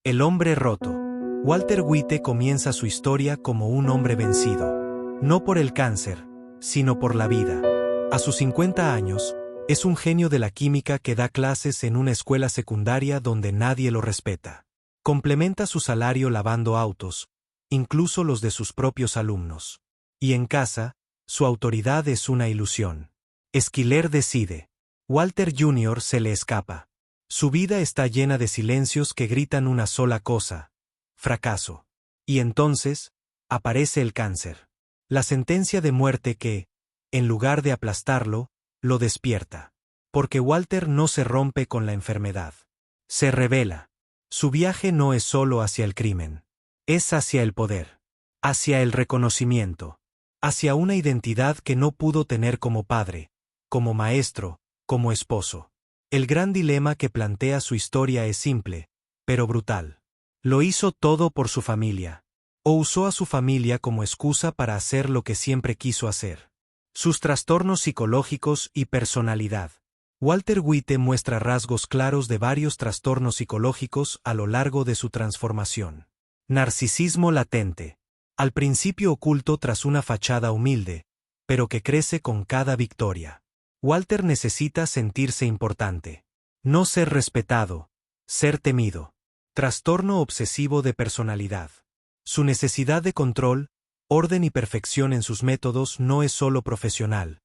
El hombre roto. Walter White comienza su historia como un hombre vencido. No por el cáncer, sino por la vida. A sus 50 años, es un genio de la química que da clases en una escuela secundaria donde nadie lo respeta. Complementa su salario lavando autos, incluso los de sus propios alumnos. Y en casa, su autoridad es una ilusión. Esquiler decide. Walter Jr. se le escapa. Su vida está llena de silencios que gritan una sola cosa: fracaso. Y entonces, aparece el cáncer. La sentencia de muerte que, en lugar de aplastarlo, lo despierta. Porque Walter no se rompe con la enfermedad. Se revela. Su viaje no es solo hacia el crimen. Es hacia el poder. Hacia el reconocimiento. Hacia una identidad que no pudo tener como padre, como maestro, como esposo. El gran dilema que plantea su historia es simple, pero brutal. ¿Lo hizo todo por su familia? ¿O usó a su familia como excusa para hacer lo que siempre quiso hacer? Sus trastornos psicológicos y personalidad. Walter White muestra rasgos claros de varios trastornos psicológicos a lo largo de su transformación. Narcisismo latente. Al principio oculto tras una fachada humilde, pero que crece con cada victoria. Walter necesita sentirse importante. No ser respetado, ser temido. Trastorno obsesivo de personalidad. Su necesidad de control, orden y perfección en sus métodos no es solo profesional,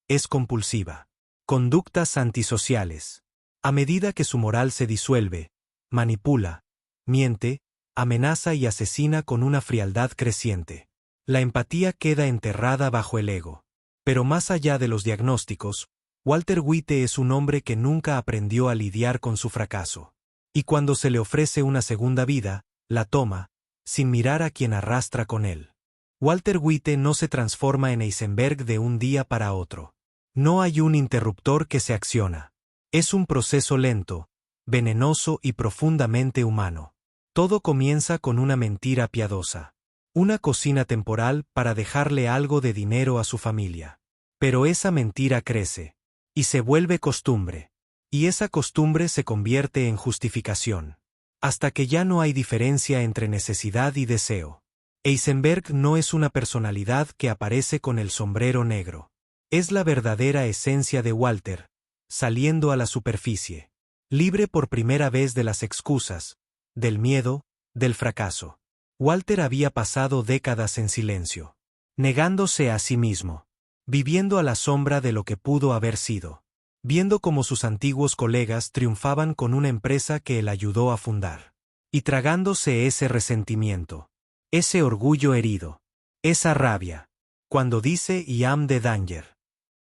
es compulsiva. Conductas antisociales. A medida que su moral se disuelve, manipula, miente, amenaza y asesina con una frialdad creciente. La empatía queda enterrada bajo el ego. Pero más allá de los diagnósticos, Walter White es un hombre que nunca aprendió a lidiar con su fracaso. Y cuando se le ofrece una segunda vida, la toma, sin mirar a quien arrastra con él. Walter White no se transforma en Heisenberg de un día para otro. No hay un interruptor que se acciona. Es un proceso lento, venenoso y profundamente humano. Todo comienza con una mentira piadosa. Una cocina temporal para dejarle algo de dinero a su familia. Pero esa mentira crece. Y se vuelve costumbre. Y esa costumbre se convierte en justificación. Hasta que ya no hay diferencia entre necesidad y deseo. Heisenberg no es una personalidad que aparece con el sombrero negro. Es la verdadera esencia de Walter, saliendo a la superficie. Libre por primera vez de las excusas, del miedo, del fracaso. Walter había pasado décadas en silencio. Negándose a sí mismo. Viviendo a la sombra de lo que pudo haber sido. Viendo cómo sus antiguos colegas triunfaban con una empresa que él ayudó a fundar. Y tragándose ese resentimiento. Ese orgullo herido. Esa rabia. Cuando dice "I am the danger".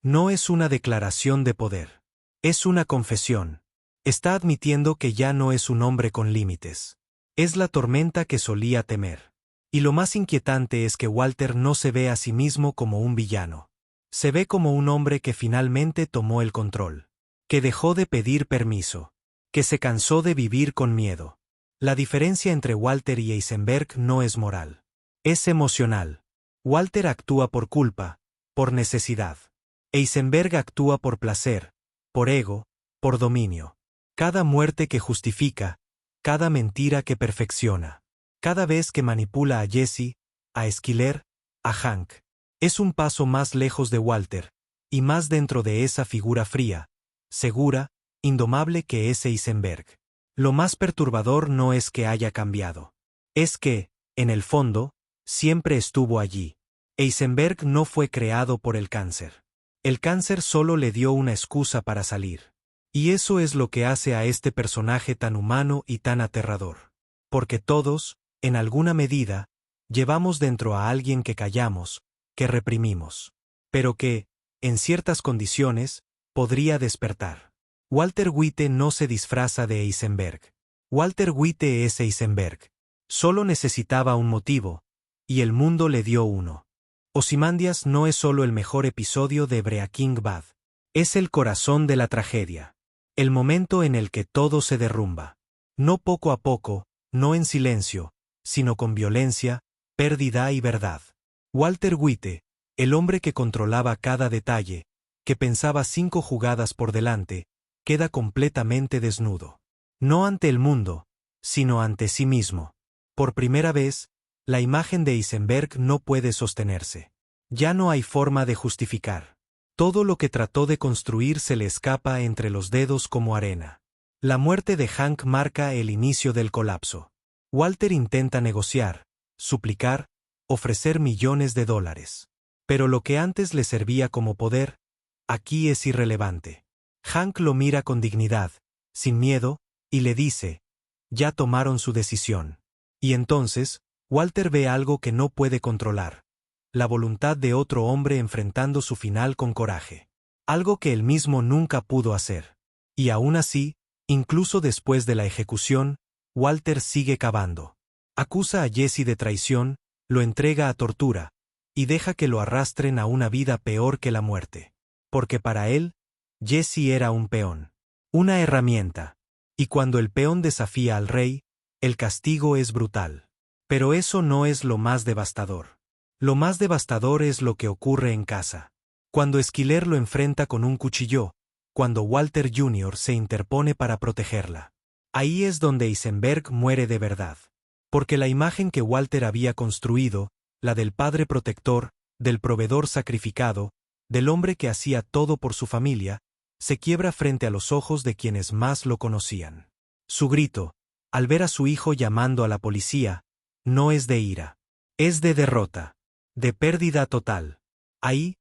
No es una declaración de poder. Es una confesión. Está admitiendo que ya no es un hombre con límites. Es la tormenta que solía temer. Y lo más inquietante es que Walter no se ve a sí mismo como un villano. Se ve como un hombre que finalmente tomó el control. Que dejó de pedir permiso. Que se cansó de vivir con miedo. La diferencia entre Walter y Heisenberg no es moral. Es emocional. Walter actúa por culpa, por necesidad. Heisenberg actúa por placer, por ego, por dominio. Cada muerte que justifica, cada mentira que perfecciona. Cada vez que manipula a Jesse, a Esquiler, a Hank. Es un paso más lejos de Walter, y más dentro de esa figura fría, segura, indomable que es Heisenberg. Lo más perturbador no es que haya cambiado. Es que, en el fondo, siempre estuvo allí. Heisenberg no fue creado por el cáncer. El cáncer solo le dio una excusa para salir. Y eso es lo que hace a este personaje tan humano y tan aterrador. Porque todos, en alguna medida, llevamos dentro a alguien que callamos, que reprimimos. Pero que, en ciertas condiciones, podría despertar. Walter White no se disfraza de Heisenberg. Walter White es Heisenberg. Solo necesitaba un motivo, y el mundo le dio uno. Ozymandias no es solo el mejor episodio de Breaking Bad. Es el corazón de la tragedia. El momento en el que todo se derrumba. No poco a poco, no en silencio, sino con violencia, pérdida y verdad. Walter White, el hombre que controlaba cada detalle, que pensaba 5 jugadas por delante, queda completamente desnudo. No ante el mundo, sino ante sí mismo. Por primera vez, la imagen de Eisenberg no puede sostenerse. Ya no hay forma de justificar. Todo lo que trató de construir se le escapa entre los dedos como arena. La muerte de Hank marca el inicio del colapso. Walter intenta negociar, suplicar, ofrecer millones de dólares. Pero lo que antes le servía como poder, aquí es irrelevante. Hank lo mira con dignidad, sin miedo, y le dice, ya tomaron su decisión. Y entonces, Walter ve algo que no puede controlar. La voluntad de otro hombre enfrentando su final con coraje. Algo que él mismo nunca pudo hacer. Y aún así, incluso después de la ejecución, Walter sigue cavando. Acusa a Jesse de traición, lo entrega a tortura, y deja que lo arrastren a una vida peor que la muerte. Porque para él, Jesse era un peón. Una herramienta. Y cuando el peón desafía al rey, el castigo es brutal. Pero eso no es lo más devastador. Lo más devastador es lo que ocurre en casa. Cuando Schiller lo enfrenta con un cuchillo, cuando Walter Jr. se interpone para protegerla. Ahí es donde Eisenberg muere de verdad. Porque la imagen que Walter había construido, la del padre protector, del proveedor sacrificado, del hombre que hacía todo por su familia, se quiebra frente a los ojos de quienes más lo conocían. Su grito, al ver a su hijo llamando a la policía, no es de ira. Es de derrota. De pérdida total. Ahí,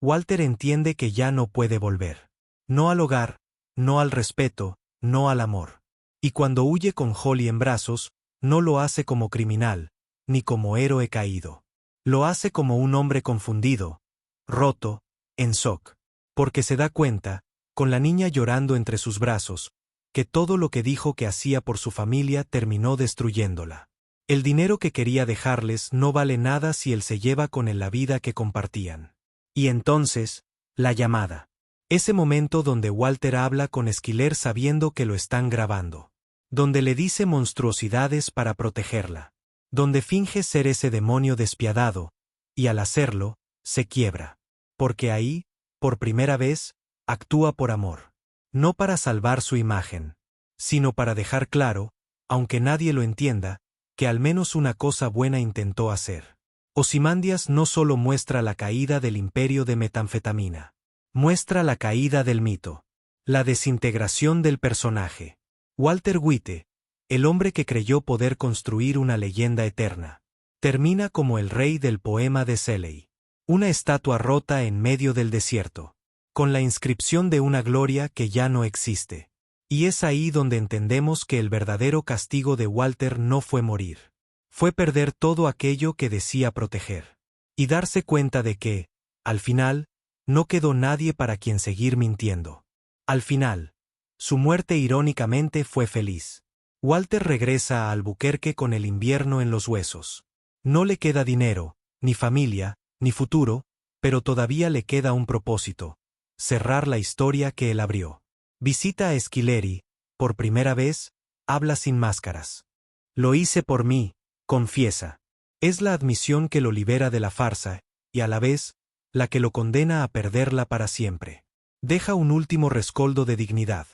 Walter entiende que ya no puede volver. No al hogar, no al respeto, no al amor. Y cuando huye con Holly en brazos, no lo hace como criminal, ni como héroe caído. Lo hace como un hombre confundido, roto, en shock. Porque se da cuenta, con la niña llorando entre sus brazos, que todo lo que dijo que hacía por su familia terminó destruyéndola. El dinero que quería dejarles no vale nada si él se lleva con él la vida que compartían. Y entonces, la llamada. Ese momento donde Walter habla con Schiller sabiendo que lo están grabando. Donde le dice monstruosidades para protegerla. Donde finge ser ese demonio despiadado, y al hacerlo, se quiebra. Porque ahí, por primera vez, actúa por amor. No para salvar su imagen, sino para dejar claro, aunque nadie lo entienda, que al menos una cosa buena intentó hacer. Ozymandias no solo muestra la caída del imperio de metanfetamina. Muestra la caída del mito. La desintegración del personaje. Walter White, el hombre que creyó poder construir una leyenda eterna, termina como el rey del poema de Shelley. Una estatua rota en medio del desierto, con la inscripción de una gloria que ya no existe. Y es ahí donde entendemos que el verdadero castigo de Walter no fue morir. Fue perder todo aquello que decía proteger. Y darse cuenta de que, al final, no quedó nadie para quien seguir mintiendo. Al final, su muerte irónicamente fue feliz. Walter regresa a Albuquerque con el invierno en los huesos. No le queda dinero, ni familia, ni futuro, pero todavía le queda un propósito: cerrar la historia que él abrió. Visita a Schiller y, por primera vez, habla sin máscaras. Lo hice por mí, confiesa. Es la admisión que lo libera de la farsa, y a la vez, la que lo condena a perderla para siempre. Deja un último rescoldo de dignidad.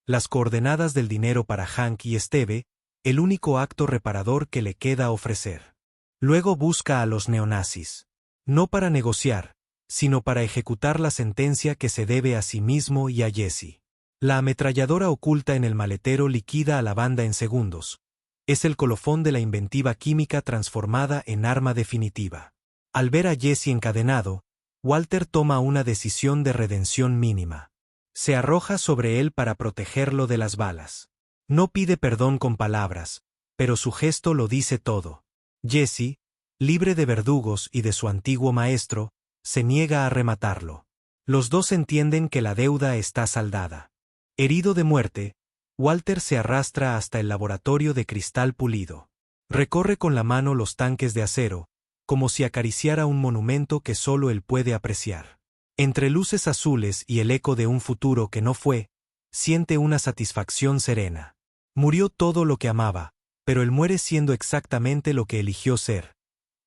Las coordenadas del dinero para Hank y Steve, el único acto reparador que le queda ofrecer. Luego busca a los neonazis. No para negociar, sino para ejecutar la sentencia que se debe a sí mismo y a Jesse. La ametralladora oculta en el maletero liquida a la banda en segundos. Es el colofón de la inventiva química transformada en arma definitiva. Al ver a Jesse encadenado, Walter toma una decisión de redención mínima. Se arroja sobre él para protegerlo de las balas. No pide perdón con palabras, pero su gesto lo dice todo. Jesse, libre de verdugos y de su antiguo maestro, se niega a rematarlo. Los dos entienden que la deuda está saldada. Herido de muerte, Walter se arrastra hasta el laboratorio de cristal pulido. Recorre con la mano los tanques de acero, como si acariciara un monumento que solo él puede apreciar. Entre luces azules y el eco de un futuro que no fue, siente una satisfacción serena. Murió todo lo que amaba, pero él muere siendo exactamente lo que eligió ser: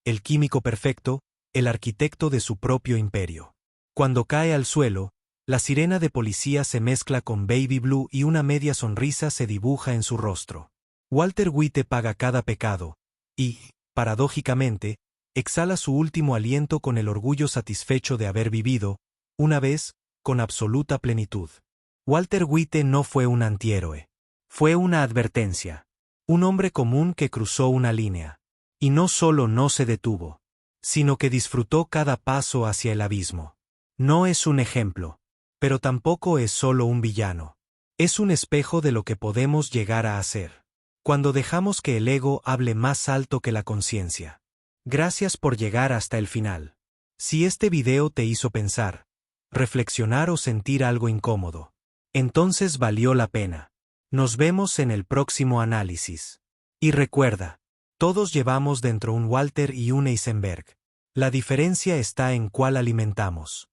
el químico perfecto, el arquitecto de su propio imperio. Cuando cae al suelo, la sirena de policía se mezcla con Baby Blue y una media sonrisa se dibuja en su rostro. Walter White paga cada pecado, y, paradójicamente, exhala su último aliento con el orgullo satisfecho de haber vivido, una vez, con absoluta plenitud. Walter White no fue un antihéroe. Fue una advertencia. Un hombre común que cruzó una línea. Y no solo no se detuvo, sino que disfrutó cada paso hacia el abismo. No es un ejemplo, pero tampoco es solo un villano. Es un espejo de lo que podemos llegar a hacer cuando dejamos que el ego hable más alto que la conciencia. Gracias por llegar hasta el final. Si este video te hizo pensar, reflexionar o sentir algo incómodo, entonces valió la pena. Nos vemos en el próximo análisis. Y recuerda, todos llevamos dentro un Walter y un Heisenberg. La diferencia está en cuál alimentamos.